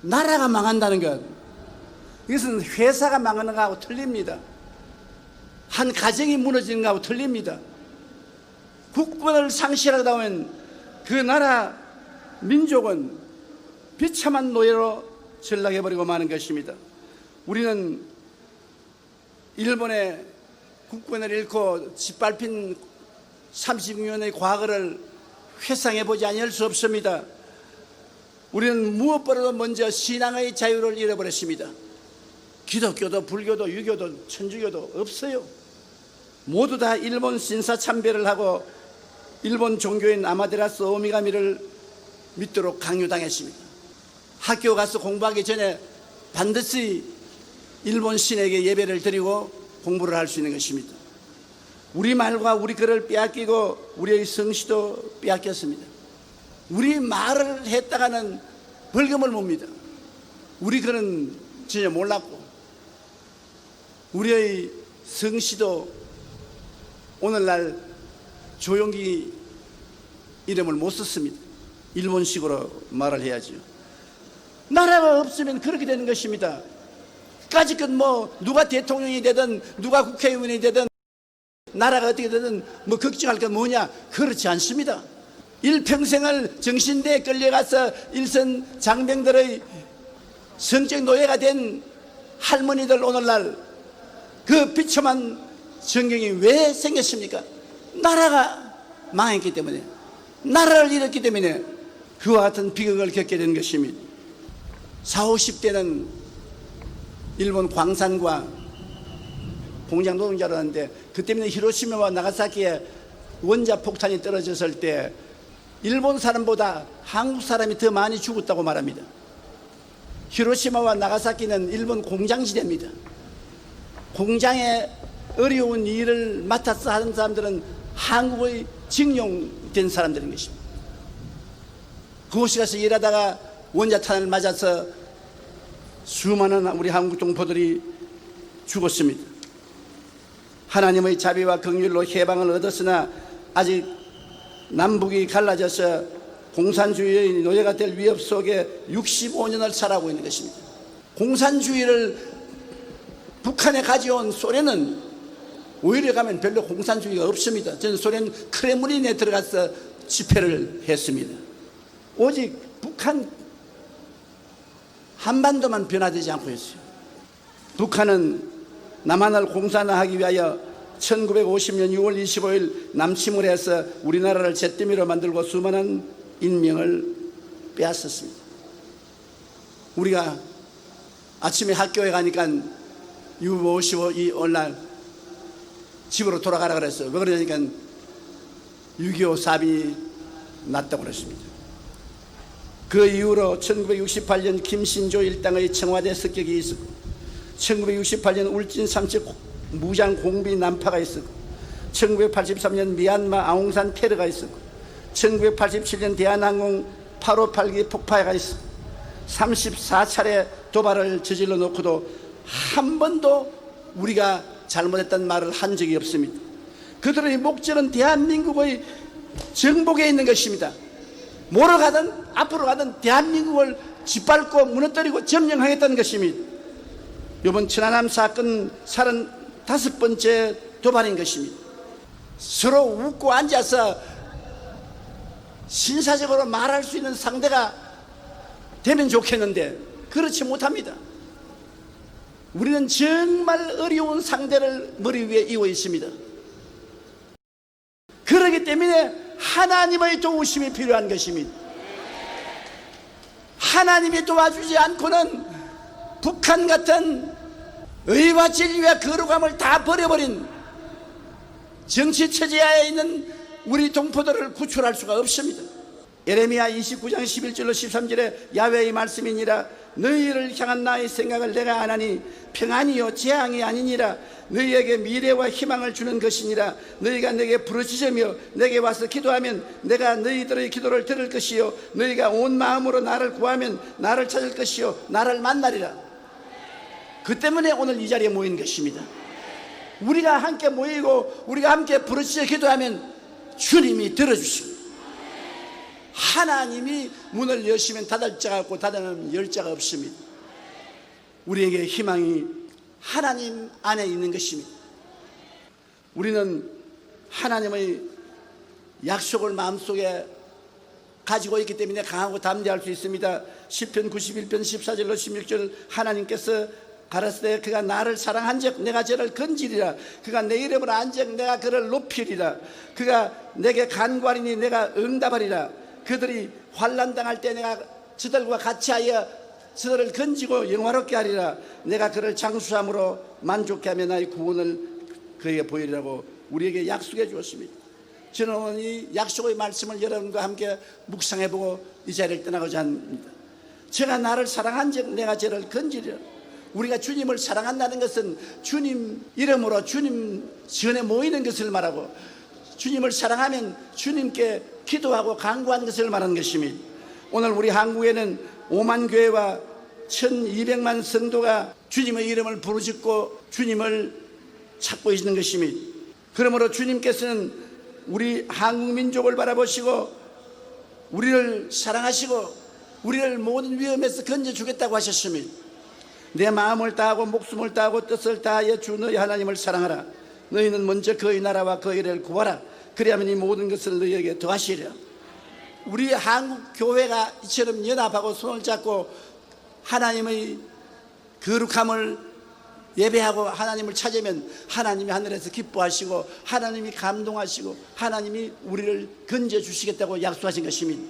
나라가 망한다는 것, 이것은 회사가 망하는 것하고 틀립니다. 한 가정이 무너지는 것하고 틀립니다. 국권을 상실하다 보면 그 나라 민족은 비참한 노예로 전락해버리고 마는 것입니다. 우리는 일본의 국권을 잃고 짓밟힌 36년의 과거를 회상해보지 아니할 수 없습니다. 우리는 무엇보다도 먼저 신앙의 자유를 잃어버렸습니다. 기독교도 불교도 유교도 천주교도 없어요. 모두 다 일본 신사참배를 하고 일본 종교인 아마테라스 오미가미를 믿도록 강요당했습니다. 학교 가서 공부하기 전에 반드시 일본 신에게 예배를 드리고 공부를 할 수 있는 것입니다. 우리 말과 우리 글을 빼앗기고 우리의 성씨도 빼앗겼습니다. 우리 말을 했다가는 벌금을 봅니다. 우리 글은 전혀 몰랐고 우리의 성씨도 오늘날 조용기 이름을 못 썼습니다. 일본식으로 말을 해야죠. 나라가 없으면 그렇게 되는 것입니다. 까짓것 누가 대통령이 되든 누가 국회의원이 되든 나라가 어떻게 되든 걱정할 게 뭐냐? 그렇지 않습니다. 일평생을 정신대에 끌려가서 일선 장병들의 성적 노예가 된 할머니들, 오늘날 그 비참한 전경이 왜 생겼습니까? 나라가 망했기 때문에, 나라를 잃었기 때문에 그와 같은 비극을 겪게 된 것입니다. 40, 50대는 일본 광산과 공장 노동자라는데, 그 때문에 히로시마와 나가사키에 원자 폭탄이 떨어졌을 때 일본 사람보다 한국 사람이 더 많이 죽었다고 말합니다. 히로시마와 나가사키는 일본 공장지대입니다. 공장에 어려운 일을 맡아서 하는 사람들은 한국의 징용된 사람들인 것입니다. 그곳에 가서 일하다가 원자탄을 맞아서 수많은 우리 한국 동포들이 죽었습니다. 하나님의 자비와 긍휼로 해방을 얻었으나 아직 남북이 갈라져서 공산주의의 노예가 될 위협 속에 65년을 살아가고 있는 것입니다. 공산주의를 북한에 가져온 소련은 오히려 가면 별로 공산주의가 없습니다. 저는 소련 크레므린에 들어가서 집회를 했습니다. 오직 북한 한반도만 변화되지 않고 있어요. 북한은 남한을 공산화하기 위하여 1950년 6월 25일 남침을 해서 우리나라를 잿더미로 만들고 수많은 인명을 빼앗았습니다. 우리가 아침에 학교에 가니까 U55 오늘날 집으로 돌아가라 그랬어요. 왜 그러냐니까 6.25 사변이 났다고 그랬습니다. 그 이후로 1968년 김신조 일당의 청와대 습격이 있었고, 1968년 울진 삼척 무장 공비 난파가 있었고, 1983년 미얀마 아웅산 테러가 있었고, 1987년 대한항공 858기 폭파가 있었고, 34차례 도발을 저질러 놓고도 한 번도 우리가 잘못했다는 말을 한 적이 없습니다. 그들의 목적은 대한민국의 정복에 있는 것입니다. 뭐로 가든 앞으로 가든 대한민국을 짓밟고 무너뜨리고 점령하겠다는 것입니다. 이번 천안함 사건 35번째 도발인 것입니다. 서로 웃고 앉아서 신사적으로 말할 수 있는 상대가 되면 좋겠는데 그렇지 못합니다. 우리는 정말 어려운 상대를 머리 위에 이고 있습니다. 그렇기 때문에 하나님의 도우심이 필요한 것입니다. 하나님이 도와주지 않고는 북한 같은 의와 진리와 거룩함을 다 버려버린 정치체제하에 있는 우리 동포들을 구출할 수가 없습니다. 예레미야 29장 11절로 13절에 야훼의 말씀이니라. 너희를 향한 나의 생각을 내가 아나니 평안이요 재앙이 아니니라. 너희에게 미래와 희망을 주는 것이니라. 너희가 내게 부르짖으며 내게 와서 기도하면 내가 너희들의 기도를 들을 것이요 너희가 온 마음으로 나를 구하면 나를 찾을 것이요 나를 만나리라. 그 때문에 오늘 이 자리에 모인 것입니다. 우리가 함께 모이고 우리가 함께 부르짖어 기도하면 주님이 들어주시고 하나님이 문을 여시면 닫을 자가 없고 닫으면 열 자가 없습니다. 우리에게 희망이 하나님 안에 있는 것입니다. 우리는 하나님의 약속을 마음속에 가지고 있기 때문에 강하고 담대할 수 있습니다. 시편 91편 14절로 16절 하나님께서 가라사대 그가 나를 사랑한즉 내가 저를 건지리라. 그가 내 이름을 안즉 내가 그를 높이리라. 그가 내게 간구하리니 내가 응답하리라. 그들이 환난 당할 때 내가 저들과 같이 하여 저들을 건지고 영화롭게 하리라. 내가 그를 장수함으로 만족케 하며 나의 구원을 그에게 보이리라고 우리에게 약속해 주었습니다. 저는 오늘 이 약속의 말씀을 여러분과 함께 묵상해보고 이 자리를 떠나고자 합니다. 제가 나를 사랑한즉 내가 저를 건지리라. 우리가 주님을 사랑한다는 것은 주님 이름으로 주님 전에 모이는 것을 말하고, 주님을 사랑하면 주님께 기도하고 간구하는 것을 말하는 것입니다. 오늘 우리 한국에는 5만 교회와 1200만 성도가 주님의 이름을 부르짖고 주님을 찾고 있는 것입니다. 그러므로 주님께서는 우리 한국 민족을 바라보시고 우리를 사랑하시고 우리를 모든 위험에서 건져주겠다고 하셨습니다. 내 마음을 다하고 목숨을 다하고 뜻을 다하여 주 너희 하나님을 사랑하라. 너희는 먼저 그의 나라와 그의 일을 구하라. 그리하면 이 모든 것을 너희에게 더하시리라. 우리 한국 교회가 이처럼 연합하고 손을 잡고 하나님의 거룩함을 예배하고 하나님을 찾으면 하나님이 하늘에서 기뻐하시고 하나님이 감동하시고 하나님이 우리를 건져주시겠다고 약속하신 것입니다.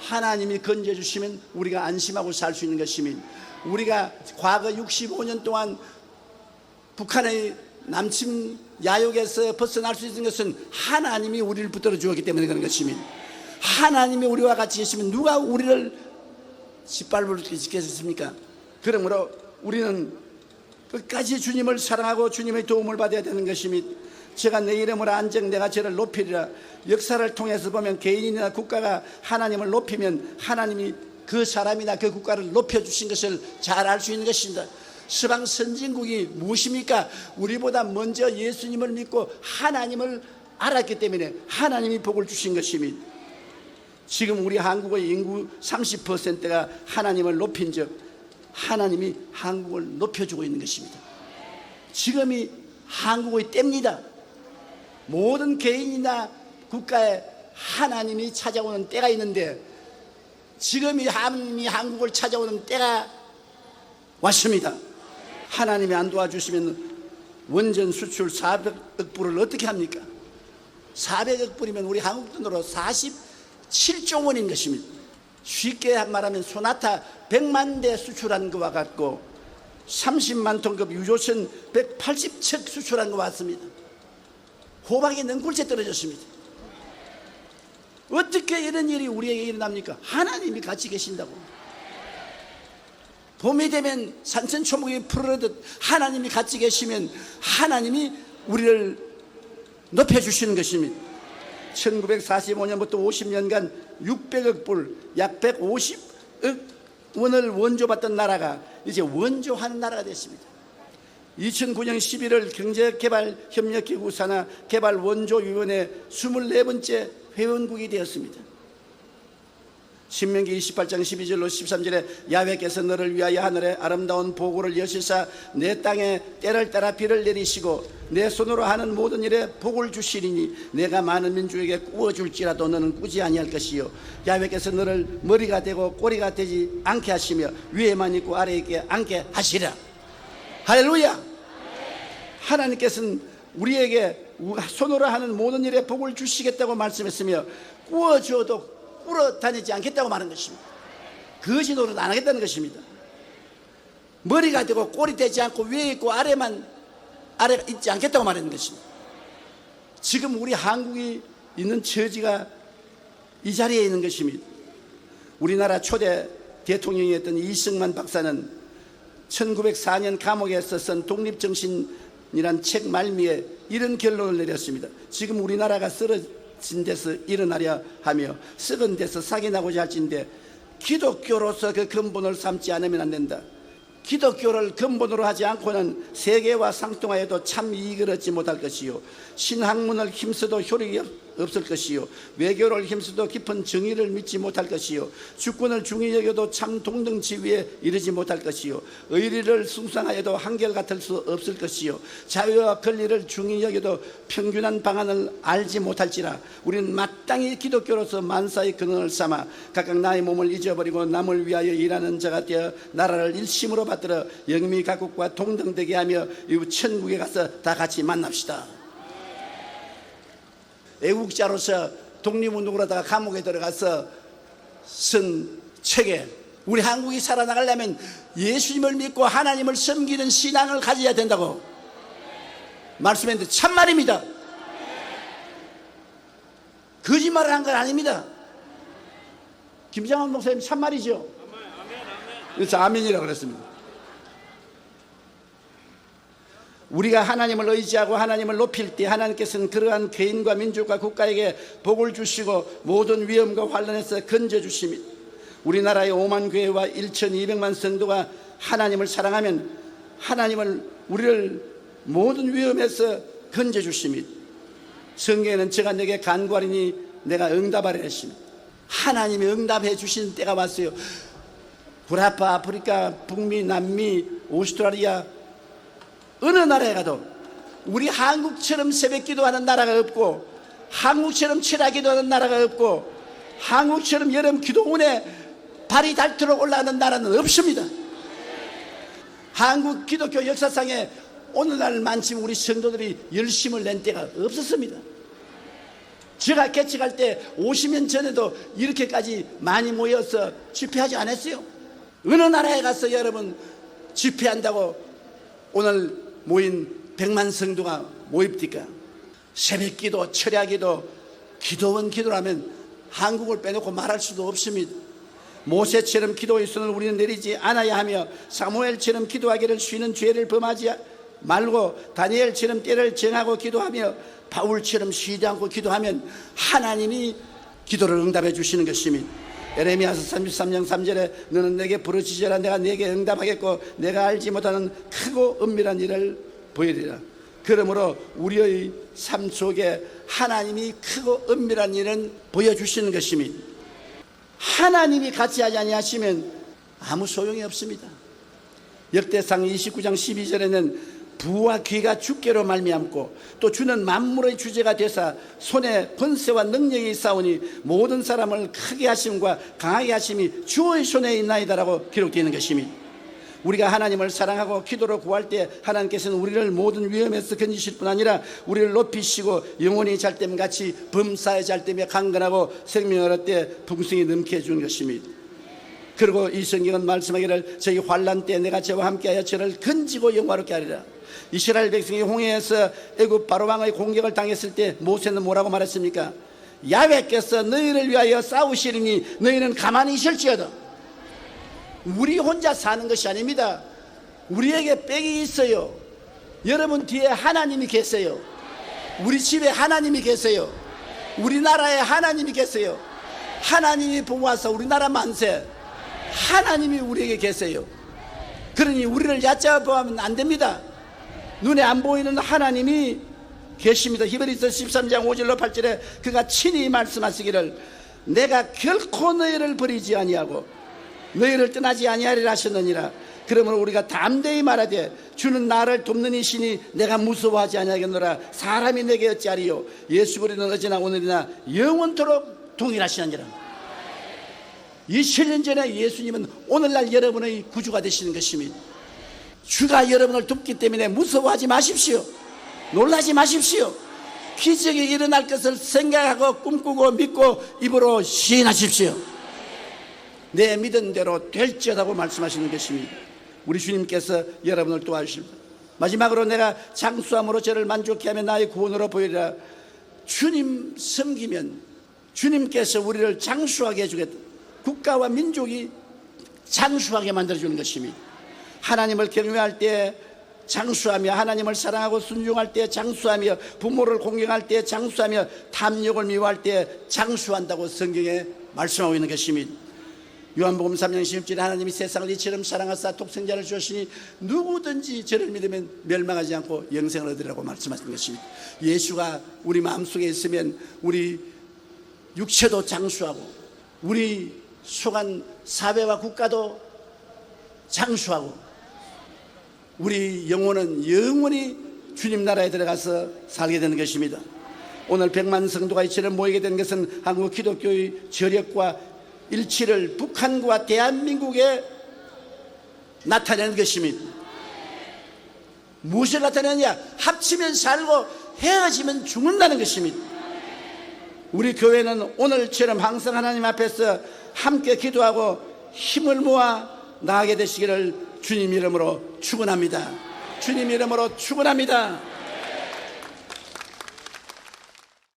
하나님이 건져주시면 우리가 안심하고 살 수 있는 것입니다. 우리가 과거 65년 동안 북한의 남침 야욕에서 벗어날 수 있는 것은 하나님이 우리를 붙들어 주었기 때문에 그런 것입니다. 하나님이 우리와 같이 계시면 누가 우리를 짓밟을 수 있겠습니까? 그러므로 우리는 끝까지 주님을 사랑하고 주님의 도움을 받아야 되는 것입니다. 제가 내 이름을 안즉 내가 저를 높이리라. 역사를 통해서 보면 개인이나 국가가 하나님을 높이면 하나님이 그 사람이나 그 국가를 높여주신 것을 잘 알 수 있는 것입니다. 서방 선진국이 무엇입니까? 우리보다 먼저 예수님을 믿고 하나님을 알았기 때문에 하나님이 복을 주신 것입니다. 지금 우리 한국의 인구 30%가 하나님을 높인 적 하나님이 한국을 높여주고 있는 것입니다. 지금이 한국의 때입니다. 모든 개인이나 국가에 하나님이 찾아오는 때가 있는데 지금이 하나님이 한국을 찾아오는 때가 왔습니다. 하나님이 안 도와주시면 원전 수출 400억 불을 어떻게 합니까? 400억 불이면 우리 한국 돈으로 47조 원인 것입니다. 쉽게 말하면 소나타 100만 대 수출한 것과 같고 30만 톤급 유조선 180척 수출한 것과 같습니다. 호박이 능굴째 떨어졌습니다. 어떻게 이런 일이 우리에게 일어납니까? 하나님이 같이 계신다고. 봄이 되면 산천초목이 푸르르듯 하나님이 같이 계시면 하나님이 우리를 높여주시는 것입니다. 1945년부터 50년간 600억 불, 약 150억 원을 원조받던 나라가 이제 원조하는 나라가 됐습니다. 2009년 11월 경제개발협력기구 산하 개발원조위원회 24번째 회원국이 되었습니다. 신명기 28장 12절로 13절에 야훼께서 너를 위하여 하늘에 아름다운 보고를 여시사 내 땅에 때를 따라 비를 내리시고 내 손으로 하는 모든 일에 복을 주시리니 내가 많은 민족에게 꾸어줄지라도 너는 꾸지 아니할 것이요 야훼께서 너를 머리가 되고 꼬리가 되지 않게 하시며 위에만 있고 아래에 있게 앉게 하시리라. 할렐루야. 하나님께서는 우리에게 손으로 하는 모든 일에 복을 주시겠다고 말씀했으며 꾸어줘도 꿇어 다니지 않겠다고 말한 것입니다. 거지 노릇 안 하겠다는 것입니다. 머리가 되고 꼬리 되지 않고 위에 있고 아래가 있지 않겠다고 말하는 것입니다. 지금 우리 한국이 있는 처지가 이 자리에 있는 것입니다. 우리나라 초대 대통령이었던 이승만 박사는 1904년 감옥에서 쓴 독립정신이란 책 말미에 이런 결론을 내렸습니다. 지금 우리나라가 쓰러진 데서 일어나려 하며 썩은 데서 싹이 나고자 할진데 기독교로서 그 근본을 삼지 않으면 안 된다. 기독교를 근본으로 하지 않고는 세계와 상통하여도 참 이익을 얻지 못할 것이요 신학문을 힘써도 효력이 없을 것이요 외교를 힘써도 깊은 정의를 믿지 못할 것이요 주권을 중히 여겨도 참 동등 지위에 이르지 못할 것이요 의리를 숭상하여도 한결같을 수 없을 것이요 자유와 권리를 중히 여겨도 평균한 방안을 알지 못할지라 우리는 마땅히 기독교로서 만사의 근원을 삼아 각각 나의 몸을 잊어버리고 남을 위하여 일하는 자가 되어 나라를 일심으로 받들어 영미 각국과 동등되게 하며 이후 천국에 가서 다 같이 만납시다. 애국자로서 독립운동을 하다가 감옥에 들어가서 쓴 책에 우리 한국이 살아나가려면 예수님을 믿고 하나님을 섬기는 신앙을 가져야 된다고 말씀했는데 참말입니다. 거짓말을 한 건 아닙니다. 김장원 목사님 참말이죠. 그래서 아멘이라고 그랬습니다. 우리가 하나님을 의지하고 하나님을 높일 때 하나님께서는 그러한 개인과 민족과 국가에게 복을 주시고 모든 위험과 환난에서 건져주십니다. 우리나라의 5만 교회와 1,200만 성도가 하나님을 사랑하면 하나님을 우리를 모든 위험에서 건져주십니다. 성경에는 제가 내게 간구하리니 내가 응답하리라 했습니다. 하나님이 응답해 주시는 때가 왔어요. 구라파, 아프리카, 북미, 남미, 오스트라리아 어느 나라에 가도 우리 한국처럼 새벽 기도하는 나라가 없고 한국처럼 철야 기도하는 나라가 없고 한국처럼 여름 기도문에 발이 닳도록 올라가는 나라는 없습니다. 한국 기독교 역사상에 오늘날만큼 우리 성도들이 열심을 낸 때가 없었습니다. 제가 개척할 때 50년 전에도 이렇게까지 많이 모여서 집회하지 않았어요. 어느 나라에 가서 여러분 집회한다고 오늘 모인 100만 성도가 모입니까? 새벽기도, 철야기도, 기도원 기도라면 한국을 빼놓고 말할 수도 없습니다. 모세처럼 기도의 손을 우리는 내리지 않아야 하며 사무엘처럼 기도하기를 쉬는 죄를 범하지 말고 다니엘처럼 때를 정하고 기도하며 바울처럼 쉬지 않고 기도하면 하나님이 기도를 응답해 주시는 것입니다. 에레미야서 33장 3절에 너는 내게 부르짖으라 내가 내게 응답하겠고 내가 알지 못하는 크고 은밀한 일을 보이리라. 그러므로 우리의 삶 속에 하나님이 크고 은밀한 일은 보여주시는 것입니다. 하나님이 같이 하지 아니하시면 아무 소용이 없습니다. 역대상 29장 12절에는 부와 귀가 주께로 말미암고 또 주는 만물의 주제가 되사 손에 권세와 능력이 있사오니 모든 사람을 크게 하심과 강하게 하심이 주의 손에 있나이다라고 기록되어 있는 것입니다. 우리가 하나님을 사랑하고 기도로 구할 때 하나님께서는 우리를 모든 위험에서 건지실 뿐 아니라 우리를 높이시고 영원히 잘됨같이 범사의 잘됨에 강건하고 생명을 얻되 풍성히 넘게 해주는 것입니다. 그리고 이 성경은 말씀하기를 저희 환난 때 내가 저와 함께하여 저를 건지고 영화롭게 하리라. 이스라엘 백성이 홍해에서 애굽 바로왕의 공격을 당했을 때 모세는 뭐라고 말했습니까? 야훼께서 너희를 위하여 싸우시리니 너희는 가만히 있을지어다. 우리 혼자 사는 것이 아닙니다. 우리에게 빽이 있어요. 여러분 뒤에 하나님이 계세요. 우리 집에 하나님이 계세요. 우리나라에 하나님이 계세요. 하나님이 보호하사 우리나라 만세. 하나님이 우리에게 계세요. 그러니 우리를 얕잡아보면 안 됩니다. 눈에 안 보이는 하나님이 계십니다. 히브리서 13장 5절로 8절에 그가 친히 말씀하시기를 내가 결코 너희를 버리지 아니하고 너희를 떠나지 아니하리라 하셨느니라. 그러므로 우리가 담대히 말하되 주는 나를 돕는 이시니 내가 무서워하지 아니하겠노라. 사람이 내게 어찌하리요 예수 그리스도는 어제나 오늘이나 영원토록 동일하시느니라. 2000년 전에 예수님은 오늘날 여러분의 구주가 되시는 것입니다. 주가 여러분을 돕기 때문에 무서워하지 마십시오. 놀라지 마십시오. 기적이 일어날 것을 생각하고 꿈꾸고 믿고 입으로 시인하십시오. 내 믿은 대로 될지어다고 말씀하시는 것입니다. 우리 주님께서 여러분을 도와주십니다. 마지막으로 내가 장수함으로 저를 만족케 하며 나의 구원으로 보이리라. 주님 섬기면 주님께서 우리를 장수하게 해주겠다. 국가와 민족이 장수하게 만들어주는 것입니다. 하나님을 경외할 때 장수하며 하나님을 사랑하고 순종할 때 장수하며 부모를 공경할 때 장수하며 탐욕을 미워할 때 장수한다고 성경에 말씀하고 있는 것입니다. 요한복음 3장 16절에 하나님이 세상을 이처럼 사랑하사 독생자를 주시니 누구든지 저를 믿으면 멸망하지 않고 영생을 얻으리라고 말씀하신 것입니다. 예수가 우리 마음속에 있으면 우리 육체도 장수하고 우리 속한 사회와 국가도 장수하고 우리 영혼은 영원히 주님 나라에 들어가서 살게 되는 것입니다. 오늘 100만 성도가 이처럼 모이게 된 것은 한국 기독교의 저력과 일치를 북한과 대한민국에 나타내는 것입니다. 무엇을 나타내느냐? 합치면 살고 헤어지면 죽는다는 것입니다. 우리 교회는 오늘처럼 항상 하나님 앞에서 함께 기도하고 힘을 모아 나아가게 되시기를 주님 이름으로 축원합니다. 주님 이름으로 축원합니다.